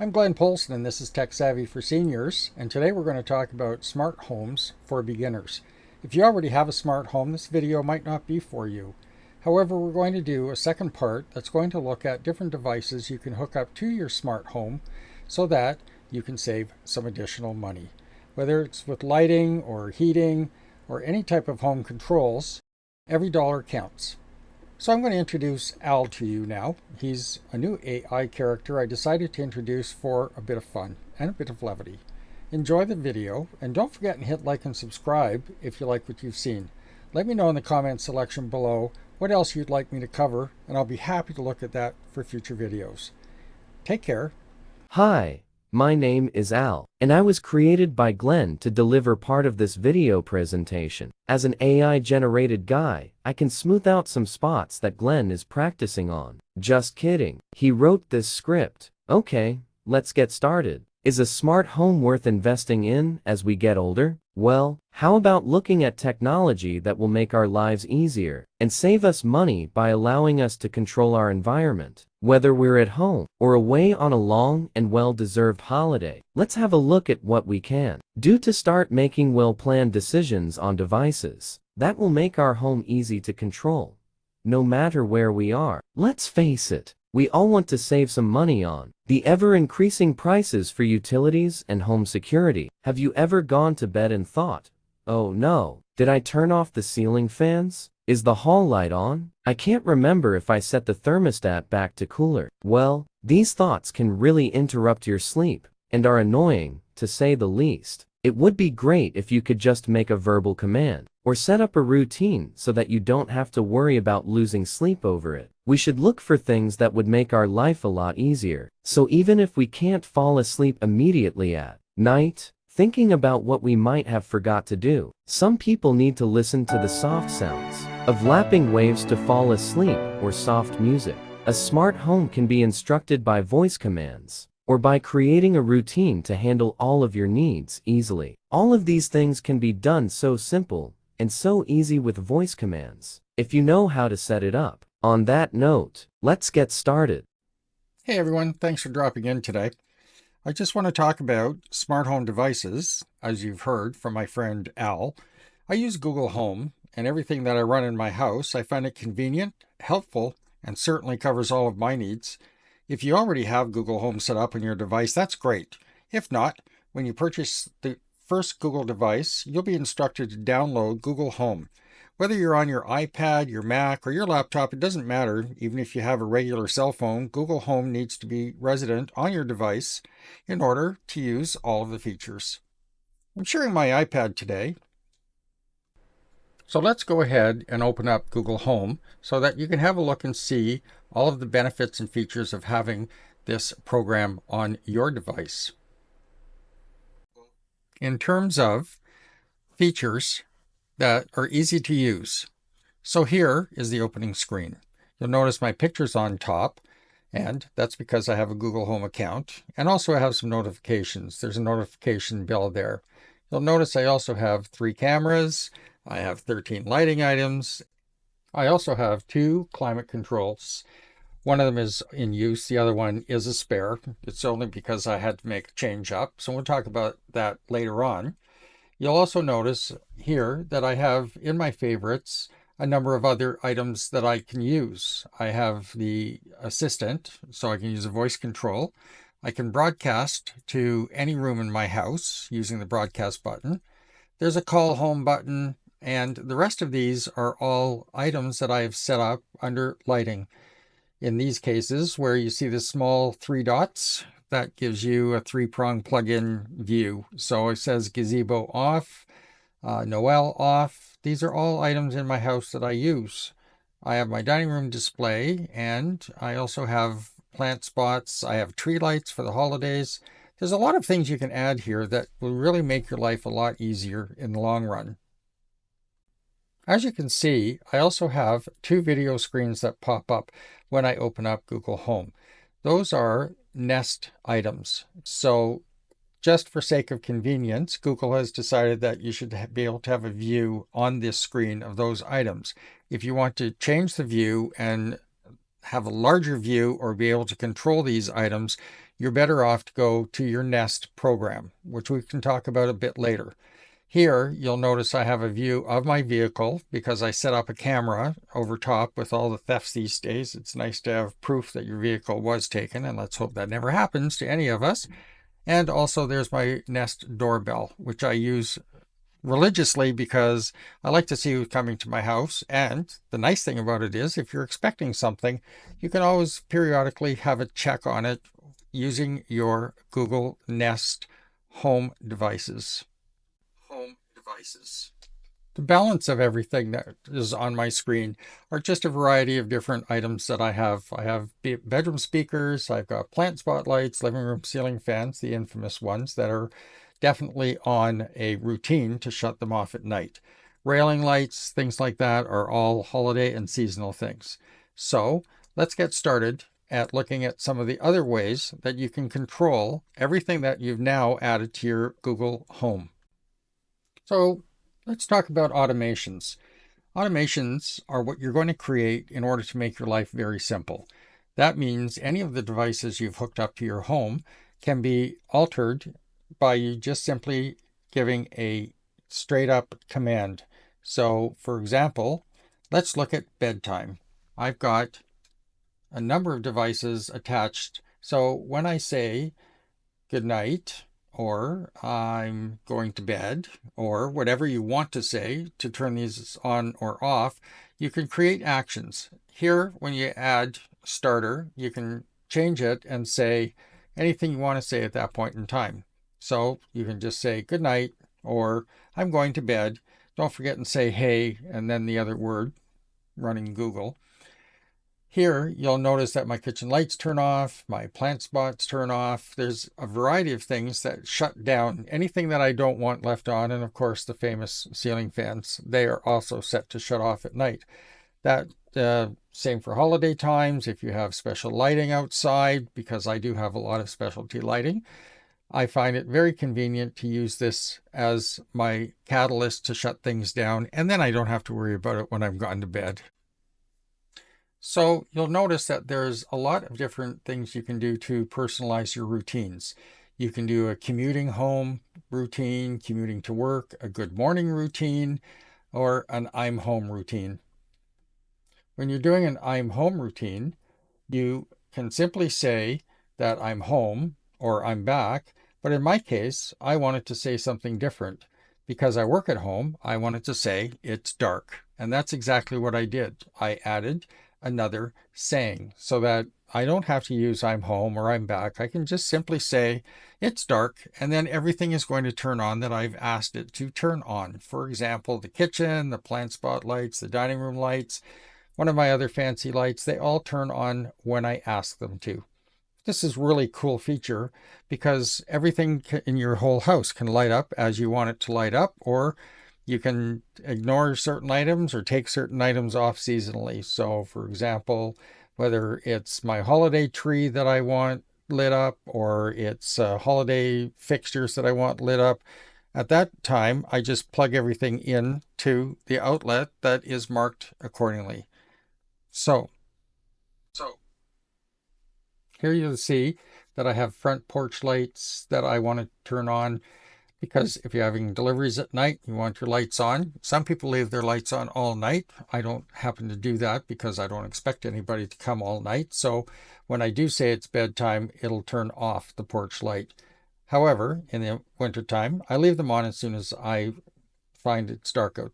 I'm Glenn Polson and this is Tech Savvy for Seniors, and today we're going to talk about smart homes for beginners. If you already have a smart home, this video might not be for you. However, we're going to do a second part that's going to look at different devices you can hook up to your smart home so that you can save some additional money. Whether it's with lighting or heating or any type of home controls, every dollar counts. So I'm going to introduce Al to you now. He's a new AI character I decided to introduce for a bit of fun and a bit of levity. Enjoy the video, and don't forget to hit like and subscribe if you like what you've seen. Let me know in the comment section below what else you'd like me to cover, and I'll be happy to look at that for future videos. Take care. Hi, my name is Al, and I was created by Glenn to deliver part of this video presentation. As an AI-generated guy, I can smooth out some spots that Glenn is practicing on. Just kidding. He wrote this script. Okay, let's get started. Is a smart home worth investing in as we get older? Well, how about looking at technology that will make our lives easier and save us money by allowing us to control our environment? Whether we're at home or away on a long and well-deserved holiday, let's have a look at what we can do to start making well-planned decisions on devices that will make our home easy to control, no matter where we are. Let's face it, we all want to save some money on the ever-increasing prices for utilities and home security. Have you ever gone to bed and thought, "Oh no, did I turn off the ceiling fans? Is the hall light on? I can't remember if I set the thermostat back to cooler." Well, these thoughts can really interrupt your sleep and are annoying, to say the least. It would be great if you could just make a verbal command or set up a routine so that you don't have to worry about losing sleep over it. We should look for things that would make our life a lot easier. So even if we can't fall asleep immediately at night, thinking about what we might have forgot to do, some people need to listen to the soft sounds of lapping waves to fall asleep, or soft music. A smart home can be instructed by voice commands or by creating a routine to handle all of your needs easily. All of these things can be done so simple and so easy with voice commands, if you know how to set it up. On that note, let's get started. Hey everyone, thanks for dropping in today. I just want to talk about smart home devices. As you've heard from my friend Al, I use Google Home, and everything that I run in my house, I find it convenient, helpful, and certainly covers all of my needs. If you already have Google Home set up on your device, that's great. If not, when you purchase the first Google device, you'll be instructed to download Google Home. Whether you're on your iPad, your Mac, or your laptop, it doesn't matter. Even if you have a regular cell phone, Google Home needs to be resident on your device in order to use all of the features. I'm sharing my iPad today, so let's go ahead and open up Google Home so that you can have a look and see all of the benefits and features of having this program on your device. In terms of features that are easy to use, so here is the opening screen. You'll notice my picture's on top, and that's because I have a Google Home account, and also I have some notifications. There's a notification bell there. You'll notice I also have 3 cameras. I have 13 lighting items. I also have 2 climate controls. One of them is in use. The other one is a spare. It's only because I had to make a change up. So we'll talk about that later on. You'll also notice here that I have in my favorites a number of other items that I can use. I have the assistant, so I can use a voice control. I can broadcast to any room in my house using the broadcast button. There's a call home button, and the rest of these are all items that I have set up under lighting. In these cases, where you see the small 3 dots, that gives you a 3-prong plug-in view. So it says gazebo off, Noel off. These are all items in my house that I use. I have my dining room display, and I also have plant spots. I have tree lights for the holidays. There's a lot of things you can add here that will really make your life a lot easier in the long run. As you can see, I also have 2 video screens that pop up when I open up Google Home. Those are Nest items. So just for sake of convenience, Google has decided that you should be able to have a view on this screen of those items. If you want to change the view and have a larger view or be able to control these items, you're better off to go to your Nest program, which we can talk about a bit later. Here, you'll notice I have a view of my vehicle because I set up a camera over top with all the thefts these days. It's nice to have proof that your vehicle was taken, and let's hope that never happens to any of us. And also there's my Nest doorbell, which I use religiously because I like to see who's coming to my house. And the nice thing about it is if you're expecting something, you can always periodically have a check on it using your Google Nest home devices. The balance of everything that is on my screen are just a variety of different items that I have. I have bedroom speakers, I've got plant spotlights, living room ceiling fans, the infamous ones that are definitely on a routine to shut them off at night. Railing lights, things like that are all holiday and seasonal things. So let's get started at looking at some of the other ways that you can control everything that you've now added to your Google Home. So let's talk about automations. Automations are what you're going to create in order to make your life very simple. That means any of the devices you've hooked up to your home can be altered by you just simply giving a straight up command. So for example, let's look at bedtime. I've got a number of devices attached. So when I say good night, or I'm going to bed, or whatever you want to say to turn these on or off, you can create actions. Here, when you add starter, you can change it and say anything you want to say at that point in time. So you can just say good night, or I'm going to bed. Don't forget and say hey, and then the other word running Google. Here, you'll notice that my kitchen lights turn off, my plant spots turn off. There's a variety of things that shut down anything that I don't want left on. And of course, the famous ceiling fans, they are also set to shut off at night. That same for holiday times. If you have special lighting outside, because I do have a lot of specialty lighting, I find it very convenient to use this as my catalyst to shut things down. And then I don't have to worry about it when I'm gone to bed. So you'll notice that there's a lot of different things you can do to personalize your routines. You can do a commuting home routine, commuting to work, a good morning routine, or an I'm home routine. When you're doing an I'm home routine, you can simply say that I'm home or I'm back. But in my case, I wanted to say something different. Because I work at home, I wanted to say it's dark. And that's exactly what I did. I added another saying so that I don't have to use I'm home or I'm back. I can just simply say it's dark, and then everything is going to turn on that I've asked it to turn on. For example, the kitchen, the plant spotlights, the dining room lights, one of my other fancy lights, they all turn on when I ask them to. This is a really cool feature because everything in your whole house can light up as you want it to light up, or you can ignore certain items or take certain items off seasonally. So for example, whether it's my holiday tree that I want lit up or it's holiday fixtures that I want lit up, at that time, I just plug everything in to the outlet that is marked accordingly. So here you'll see that I have front porch lights that I want to turn on because if you're having deliveries at night, you want your lights on. Some people leave their lights on all night. I don't happen to do that because I don't expect anybody to come all night. So when I do say it's bedtime, it'll turn off the porch light. However, in the wintertime, I leave them on as soon as I find it's dark out.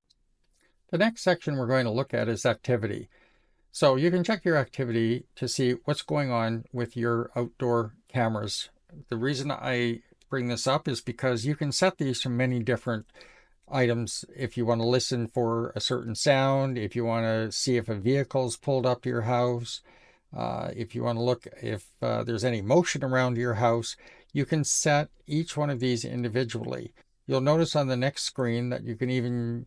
The next section we're going to look at is activity. So you can check your activity to see what's going on with your outdoor cameras. The reason I bring this up is because you can set these to many different items. If you want to listen for a certain sound, if you want to see if a vehicle's pulled up to your house, if you want to look if there's any motion around your house, you can set each one of these individually. You'll notice on the next screen that you can even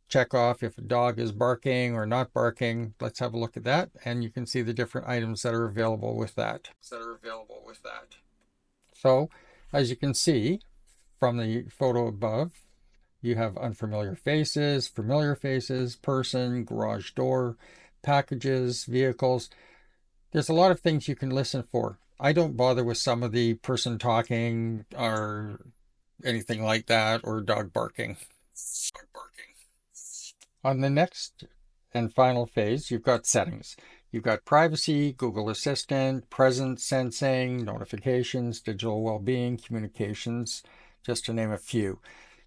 check off if a dog is barking or not barking. Let's have a look at that, and you can see the different items that are available with that. So, as you can see from the photo above, you have unfamiliar faces, familiar faces, person, garage door, packages, vehicles. There's a lot of things you can listen for. I don't bother with some of the person talking or anything like that or dog barking. On the next and final phase, you've got settings. You've got privacy, Google Assistant, presence sensing, notifications, digital well-being, communications, just to name a few.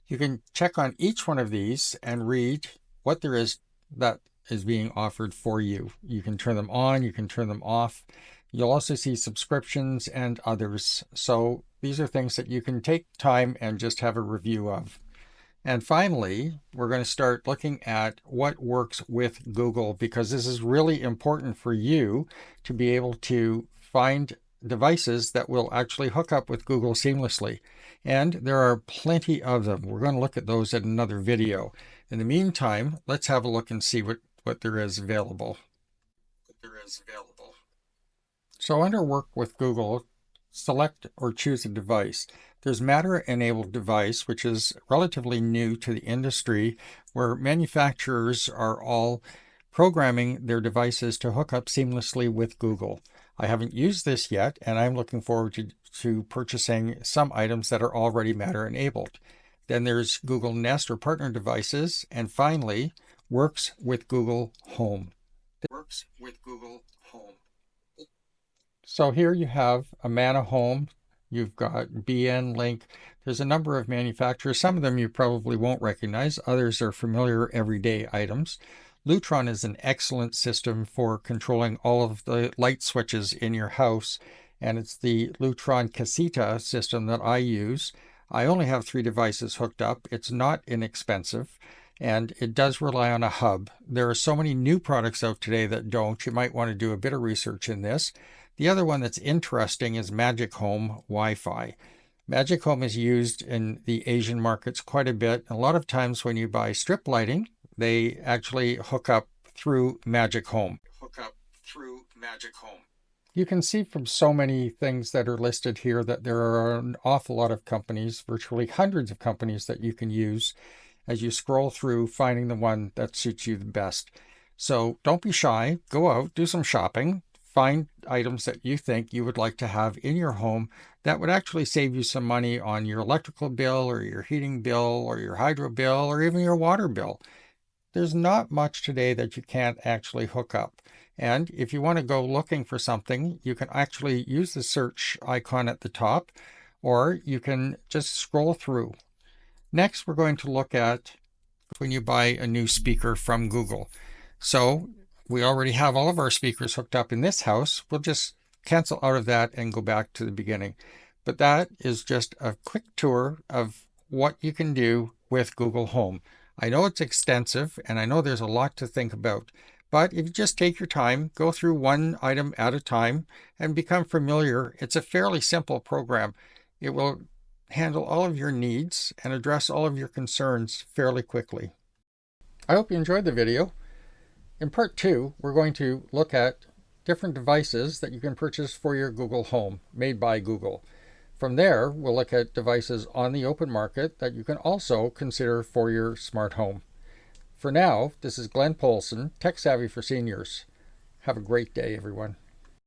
You can check on each one of these and read what there is that is being offered for you. You can turn them on, you can turn them off. You'll also see subscriptions and others. So these are things that you can take time and just have a review of. And finally, we're going to start looking at what works with Google, because this is really important for you to be able to find devices that will actually hook up with Google seamlessly. And there are plenty of them. We're going to look at those in another video. In the meantime, let's have a look and see what there is available. So under Work with Google, select or choose a device. There's Matter-enabled device, which is relatively new to the industry, where manufacturers are all programming their devices to hook up seamlessly with Google. I haven't used this yet, and I'm looking forward to purchasing some items that are already Matter-enabled. Then there's Google Nest or partner devices, and finally, Works with Google Home. So here you have Amana Home, you've got BN Link. There's a number of manufacturers. Some of them you probably won't recognize. Others are familiar everyday items. Lutron is an excellent system for controlling all of the light switches in your house, and it's the Lutron Casita system that I use. I only have 3 devices hooked up. It's not inexpensive, and it does rely on a hub. There are so many new products out today that don't. You might want to do a bit of research in this. The other one that's interesting is Magic Home Wi-Fi. Magic Home is used in the Asian markets quite a bit. A lot of times when you buy strip lighting, they actually hook up through Magic Home. You can see from so many things that are listed here that there are an awful lot of companies, virtually hundreds of companies that you can use as you scroll through finding the one that suits you the best. So don't be shy. Go out, do some shopping. Find items that you think you would like to have in your home that would actually save you some money on your electrical bill or your heating bill or your hydro bill or even your water bill. There's not much today that you can't actually hook up. And if you want to go looking for something, you can actually use the search icon at the top, or you can just scroll through. Next, we're going to look at when you buy a new speaker from Google. So we already have all of our speakers hooked up in this house. We'll just cancel out of that and go back to the beginning. But that is just a quick tour of what you can do with Google Home. I know it's extensive, and I know there's a lot to think about. But if you just take your time, go through one item at a time, and become familiar, it's a fairly simple program. It will handle all of your needs and address all of your concerns fairly quickly. I hope you enjoyed the video. In part 2, we're going to look at different devices that you can purchase for your Google Home, made by Google. From there, we'll look at devices on the open market that you can also consider for your smart home. For now, this is Glenn Polson, Tech Savvy for Seniors. Have a great day, everyone.